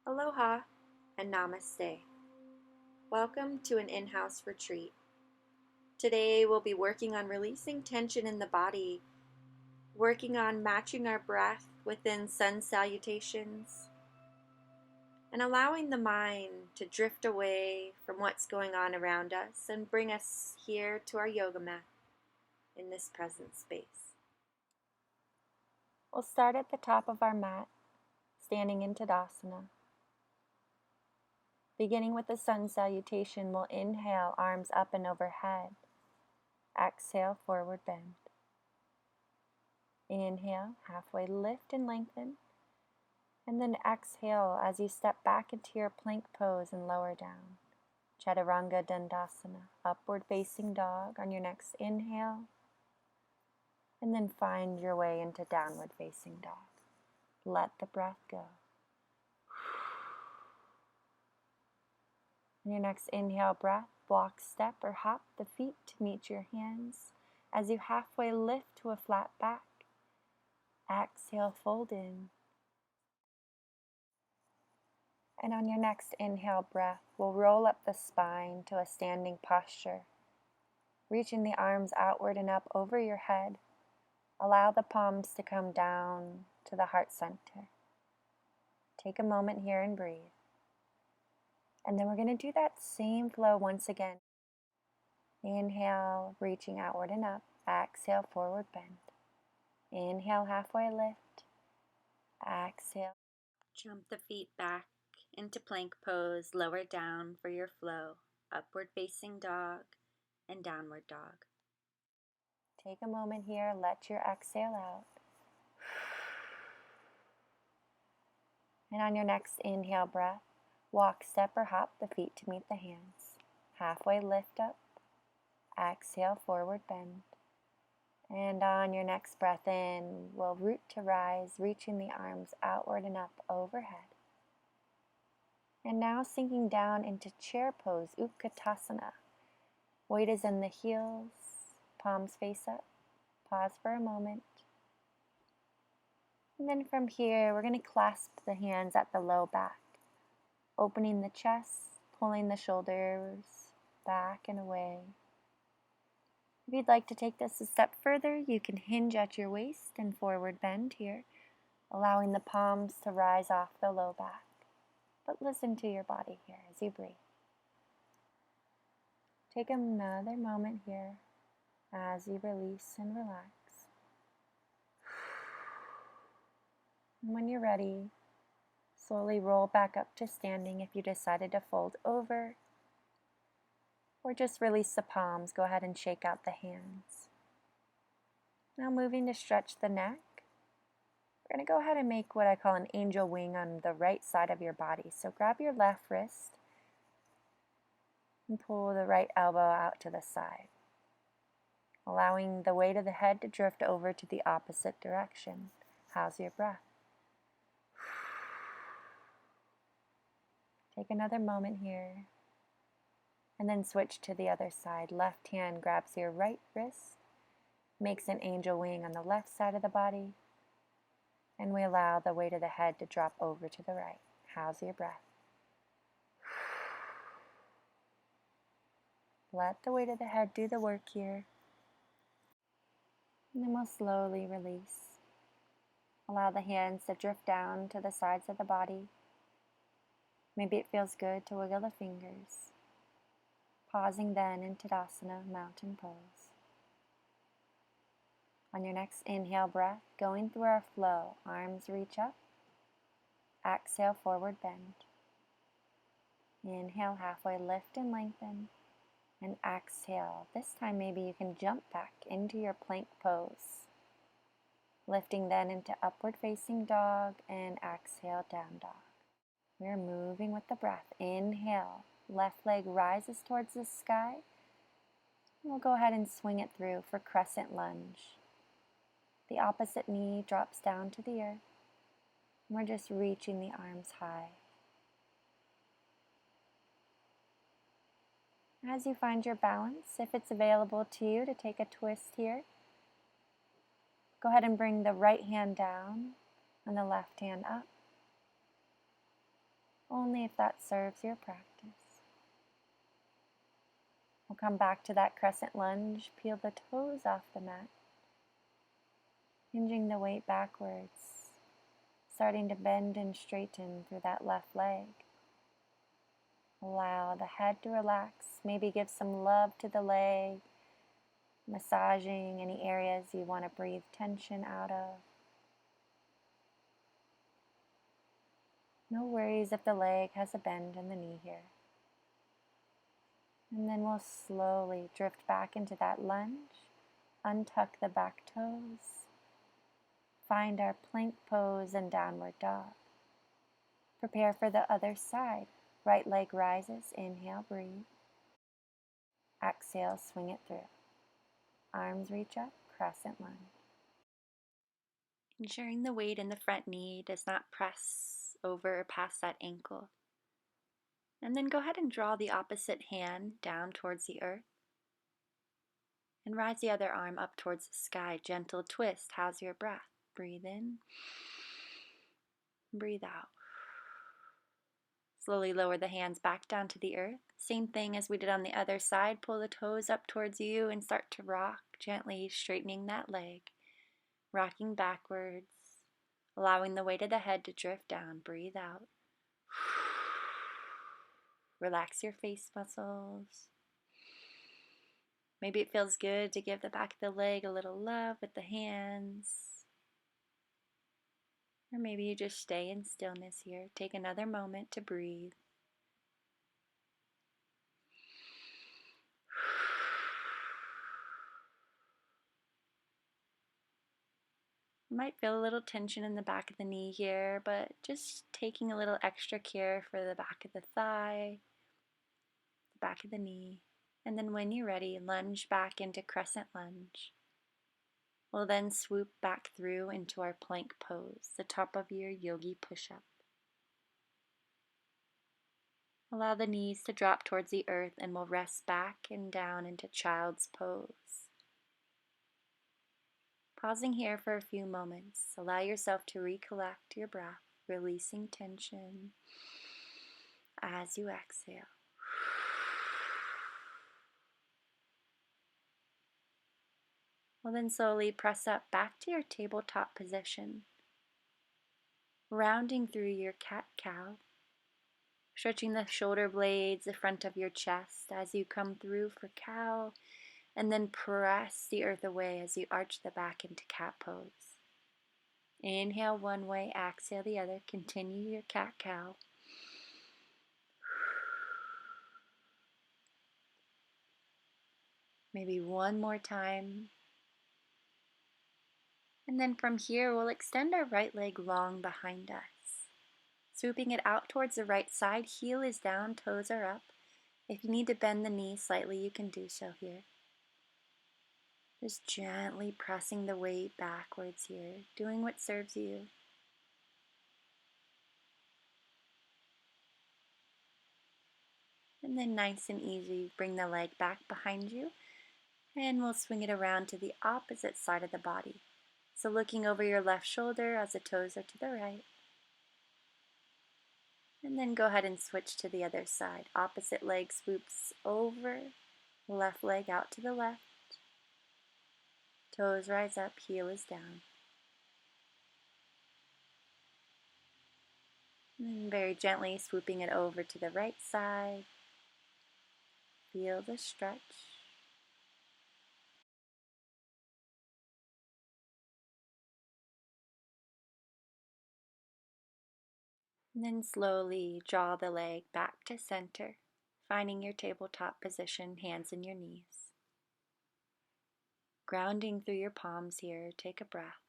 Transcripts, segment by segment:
Aloha and Namaste. Welcome to an in-house retreat. Today we'll be working on releasing tension in the body, working on matching our breath within sun salutations, and allowing the mind to drift away from what's going on around us and bring us here to our yoga mat in this present space. We'll start at the top of our mat, standing in Tadasana. Beginning with the sun salutation, we'll inhale, arms up and overhead. Exhale, forward bend. Inhale, halfway lift and lengthen. And then exhale as you step back into your plank pose and lower down. Chaturanga Dandasana, upward facing dog on your next inhale. And then find your way into downward facing dog. Let the breath go. On your next inhale breath, block, step, or hop the feet to meet your hands as you halfway lift to a flat back. Exhale, fold in. And on your next inhale breath, we'll roll up the spine to a standing posture. Reaching the arms outward and up over your head. Allow the palms to come down to the heart center. Take a moment here and breathe. And then we're going to do that same flow once again. Inhale, reaching outward and up. Exhale, forward bend. Inhale, halfway lift. Exhale. Jump the feet back into plank pose, lower down for your flow. Upward facing dog and downward dog. Take a moment here, let your exhale out. And on your next inhale breath, walk, step, or hop the feet to meet the hands. Halfway lift up. Exhale, forward bend. And on your next breath in, we'll root to rise, reaching the arms outward and up overhead. And now sinking down into chair pose, Utkatasana. Weight is in the heels, palms face up. Pause for a moment. And then from here, we're going to clasp the hands at the low back. Opening the chest, pulling the shoulders back and away. If you'd like to take this a step further, you can hinge at your waist and forward bend here, allowing the palms to rise off the low back. But listen to your body here as you breathe. Take another moment here as you release and relax. And when you're ready, slowly roll back up to standing if you decided to fold over. Or just release the palms, go ahead and shake out the hands. Now moving to stretch the neck. We're going to go ahead and make what I call an angel wing on the right side of your body. So grab your left wrist and pull the right elbow out to the side, allowing the weight of the head to drift over to the opposite direction. How's your breath? Take another moment here. And then switch to the other side. Left hand grabs your right wrist, makes an angel wing on the left side of the body, and we allow the weight of the head to drop over to the right. How's your breath? Let the weight of the head do the work here. And then we'll slowly release. Allow the hands to drift down to the sides of the body. Maybe it feels good to wiggle the fingers. Pausing then in Tadasana, mountain pose. On your next inhale breath, going through our flow, arms reach up. Exhale, forward bend. Inhale, halfway lift and lengthen. And exhale. This time maybe you can jump back into your plank pose. Lifting then into upward facing dog and exhale, down dog. We're moving with the breath. Inhale. Left leg rises towards the sky. We'll go ahead and swing it through for Crescent lunge. The opposite knee drops down to the earth. We're just reaching the arms high. As you find your balance, if it's available to you to take a twist here, go ahead and bring the right hand down and the left hand up. only if that serves your practice. We'll come back to that crescent lunge, peel the toes off the mat, hinging the weight backwards, starting to bend and straighten through that left leg. Allow the head to relax, maybe give some love to the leg, massaging any areas you want to breathe tension out of. No worries if the leg has a bend in the knee here. And then we'll slowly drift back into that lunge, untuck the back toes, find our plank pose and downward dog. Prepare for the other side. Right leg rises, inhale, breathe. Exhale, swing it through. Arms reach up, crescent lunge. Ensuring the weight in the front knee does not press over or past that ankle. And then go ahead and draw the opposite hand down towards the earth. And rise the other arm up towards the sky. Gentle twist. How's your breath? Breathe in. Breathe out. Slowly lower the hands back down to the earth. Same thing as we did on the other side. Pull the toes up towards you and start to rock, gently straightening that leg. Rocking backwards, allowing the weight of the head to drift down. Breathe out. Relax your face muscles. Maybe it feels good to give the back of the leg a little love with the hands. Or maybe you just stay in stillness here. Take another moment to breathe. You might feel a little tension in the back of the knee here, but just taking a little extra care for the back of the thigh, the back of the knee. And then when you're ready, lunge back into crescent lunge. We'll then swoop back through into our plank pose, the top of your yogi push-up. Allow the knees to drop towards the earth and we'll rest back and down into child's pose. Pausing here for a few moments, allow yourself to recollect your breath, releasing tension as you exhale. We'll then slowly press up back to your tabletop position, rounding through your cat-cow, stretching the shoulder blades, the front of your chest as you come through for cow, and then press the earth away as you arch the back into cat pose. Inhale one way, exhale the other. Continue your cat-cow. Maybe one more time. And then from here, we'll extend our right leg long behind us. Swooping it out towards the right side, heel is down, toes are up. If you need to bend the knee slightly, you can do so here. Just gently pressing the weight backwards here, doing what serves you. And then nice and easy, bring the leg back behind you, and we'll swing it around to the opposite side of the body. So looking over your left shoulder as the toes are to the right. And then go ahead and switch to the other side. Opposite leg swoops over, left leg out to the left. Toes rise up, heel is down. And then very gently swooping it over to the right side. Feel the stretch. And then slowly draw the leg back to center, finding your tabletop position, hands in your knees. Grounding through your palms here, take a breath.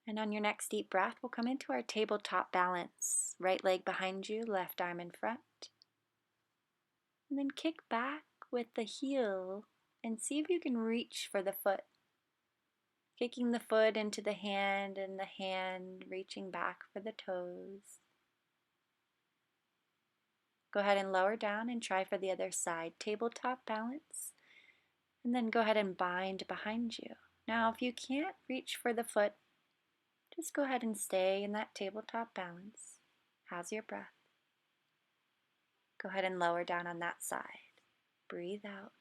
And on your next deep breath, we'll come into our tabletop balance. Right leg behind you, left arm in front. And then kick back with the heel and see if you can reach for the foot. Kicking the foot into the hand and the hand reaching back for the toes. Go ahead and lower down and try for the other side. Tabletop balance. And then go ahead and bind behind you. Now if you can't reach for the foot, Just go ahead and stay in that tabletop balance. How's your breath? Go ahead and lower down on that side. Breathe out.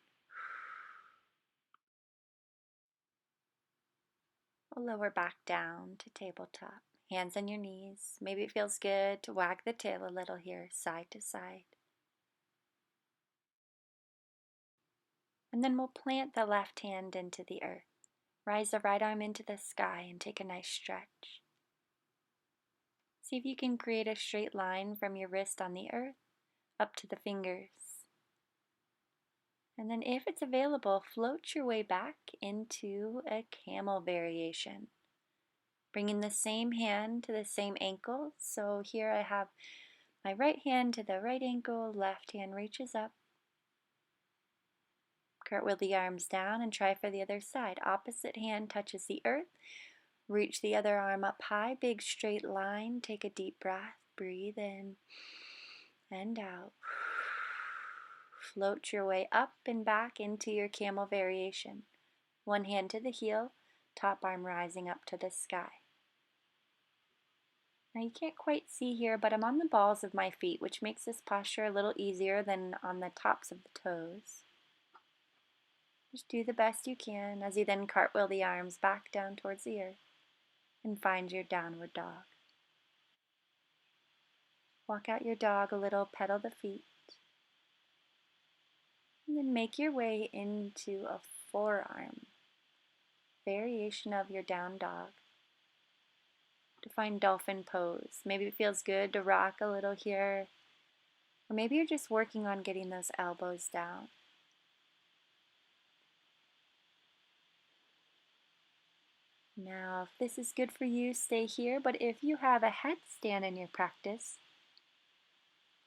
We'll lower back down to tabletop. Hands on your knees. Maybe it feels good to wag the tail a little here, side to side. And then we'll plant the left hand into the earth. Rise the right arm into the sky and take a nice stretch. See if you can create a straight line from your wrist on the earth up to the fingers. And then if it's available, float your way back into a camel variation. Bringing the same hand to the same ankle. So here I have my right hand to the right ankle, left hand reaches up. Cartwheel the arms down and try for the other side. Opposite hand touches the earth. Reach the other arm up high, big straight line. Take a deep breath. Breathe in and out. Float your way up and back into your camel variation. One hand to the heel, top arm rising up to the sky. Now you can't quite see here, but I'm on the balls of my feet, which makes this posture a little easier than on the tops of the toes. Just do the best you can as you then cartwheel the arms back down towards the earth and find your downward dog. Walk out your dog a little, pedal the feet, and then make your way into a forearm variation of your down dog. To find dolphin pose. Maybe it feels good to rock a little here, or maybe you're just working on getting those elbows down. Now, if this is good for you, stay here, but if you have a headstand in your practice,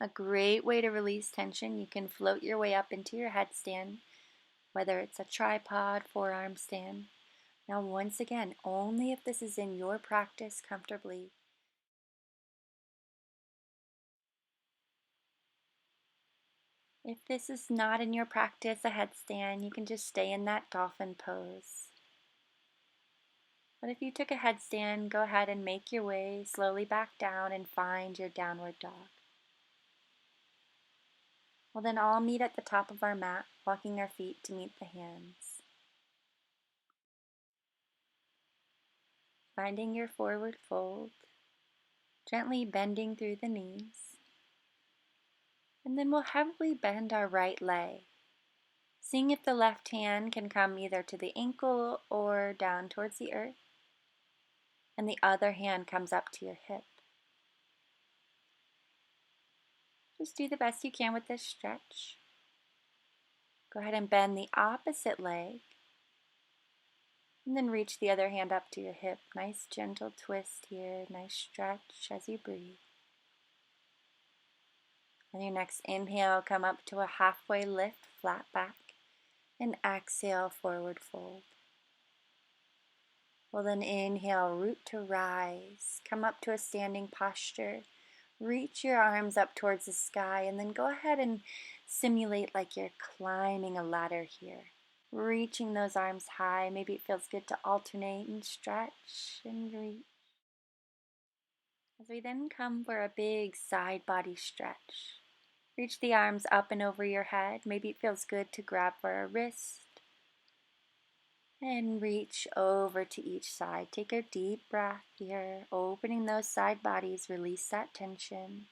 a great way to release tension, you can float your way up into your headstand, whether it's a tripod, forearm stand. Now, once again, only if this is in your practice comfortably. If this is not in your practice, a headstand, you can just stay in that dolphin pose. But if you took a headstand, go ahead and make your way slowly back down and find your downward dog. We'll then all meet at the top of our mat, walking our feet to meet the hands. Finding your forward fold, gently bending through the knees. And then we'll heavily bend our right leg, seeing if the left hand can come either to the ankle or down towards the earth, and the other hand comes up to your hip. Just do the best you can with this stretch. Go ahead and bend the opposite leg, and then reach the other hand up to your hip. Nice gentle twist here, nice stretch as you breathe. On your next inhale, come up to a halfway lift, flat back, and exhale, forward fold. We'll then inhale, root to rise, come up to a standing posture. Reach your arms up towards the sky, and then go ahead and simulate like you're climbing a ladder here. Reaching those arms high. Maybe it feels good to alternate and stretch and reach. As we then come for a big side body stretch. Reach the arms up and over your head. Maybe it feels good to grab for a wrist. And reach over to each side. Take a deep breath here, opening those side bodies, release that tension.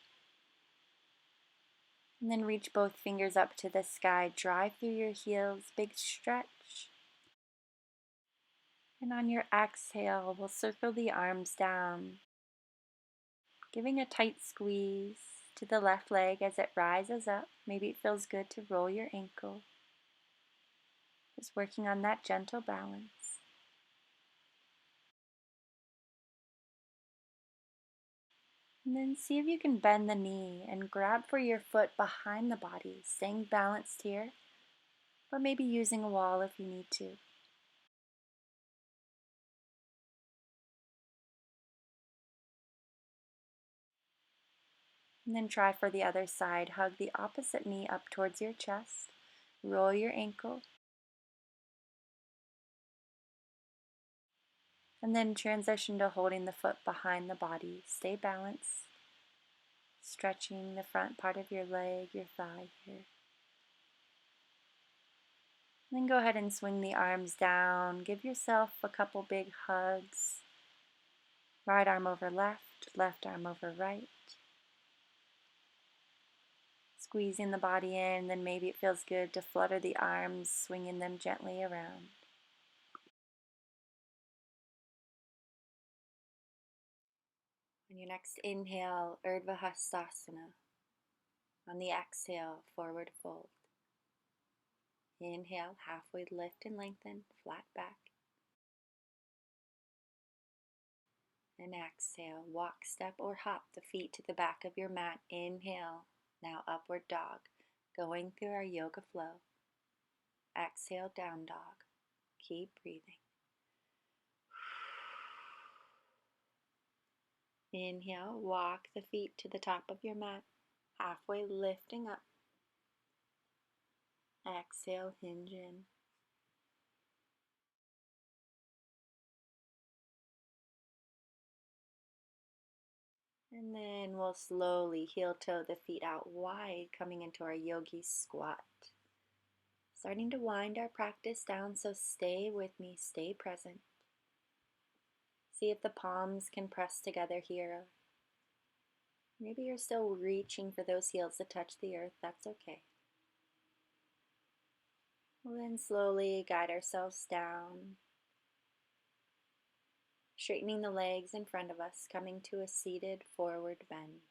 And then reach both fingers up to the sky, drive through your heels, big stretch. And on your exhale, we'll circle the arms down, giving a tight squeeze to the left leg as it rises up. Maybe it feels good to roll your ankle. Just working on that gentle balance. And then see if you can bend the knee and grab for your foot behind the body, staying balanced here, or maybe using a wall if you need to. And then try for the other side. Hug the opposite knee up towards your chest. Roll your ankle. And then transition to holding the foot behind the body. Stay balanced, stretching the front part of your leg, your thigh here. Then go ahead and swing the arms down. Give yourself a couple big hugs. Right arm over left, left arm over right. Squeezing the body in, then maybe it feels good to flutter the arms, swinging them gently around. On your next inhale, Urdhva Hastasana. On the exhale, forward fold. Inhale, halfway lift and lengthen, flat back. And exhale, walk, step, or hop the feet to the back of your mat. Inhale, now upward dog, going through our yoga flow. Exhale, down dog. Keep breathing. Inhale, walk the feet to the top of your mat, halfway lifting up. Exhale, hinge in. And then we'll slowly heel toe the feet out wide, coming into our yogi squat. Starting to wind our practice down, so stay with me, stay present. See if the palms can press together here. Maybe you're still reaching for those heels to touch the earth, that's okay. We'll then slowly guide ourselves down, straightening the legs in front of us, coming to a seated forward bend.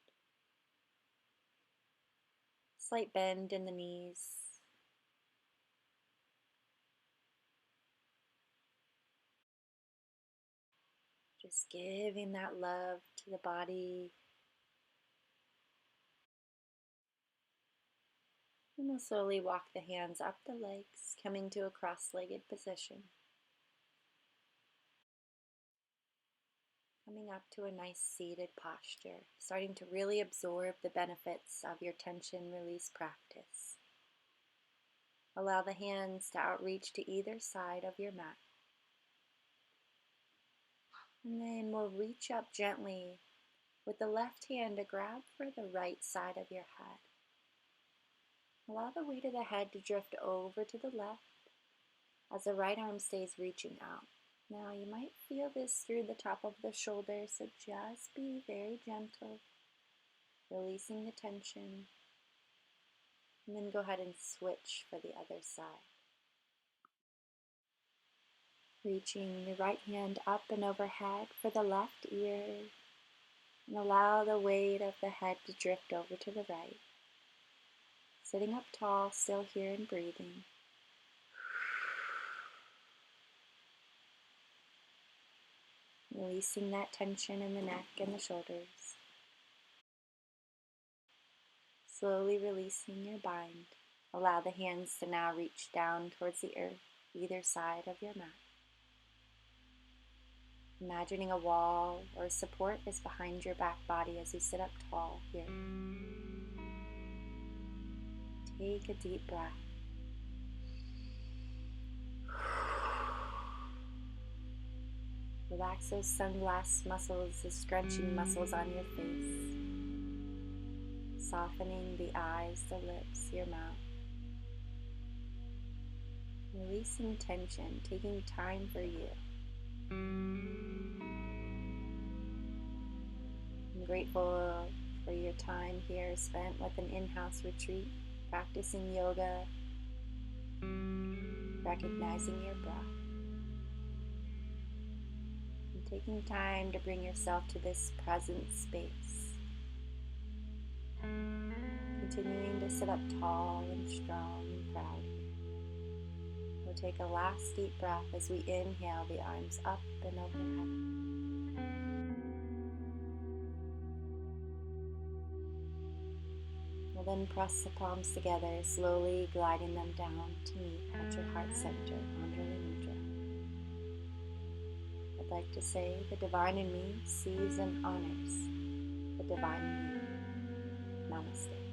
Slight bend in the knees. Just giving that love to the body. And we'll slowly walk the hands up the legs, coming to a cross-legged position. Coming up to a nice seated posture, starting to really absorb the benefits of your tension release practice. Allow the hands to outreach to either side of your mat. And then we'll reach up gently with the left hand to grab for the right side of your head. Allow the weight of the head to drift over to the left as the right arm stays reaching out. Now you might feel this through the top of the shoulder, so just be very gentle, releasing the tension. And then go ahead and switch for the other side. Reaching the right hand up and overhead for the left ear, and allow the weight of the head to drift over to the right. Sitting up tall, still here and breathing. Releasing that tension in the neck and the shoulders. Slowly releasing your bind. Allow the hands to now reach down towards the earth, either side of your mat. Imagining a wall or support is behind your back body as you sit up tall here. Take a deep breath. Relax those sunglass muscles, the scrunching muscles on your face. Softening the eyes, the lips, your mouth. Releasing tension, taking time for you. I'm grateful for your time here spent with an in-house retreat, practicing yoga, recognizing your breath, and taking time to bring yourself to this present space. Continuing to sit up tall and strong and proud. We'll take a last deep breath as we inhale, the arms up and overhead. We'll then press the palms together, slowly gliding them down to meet at your heart center, Anjali Mudra. I'd like to say the divine in me sees and honors the divine in you. Namaste.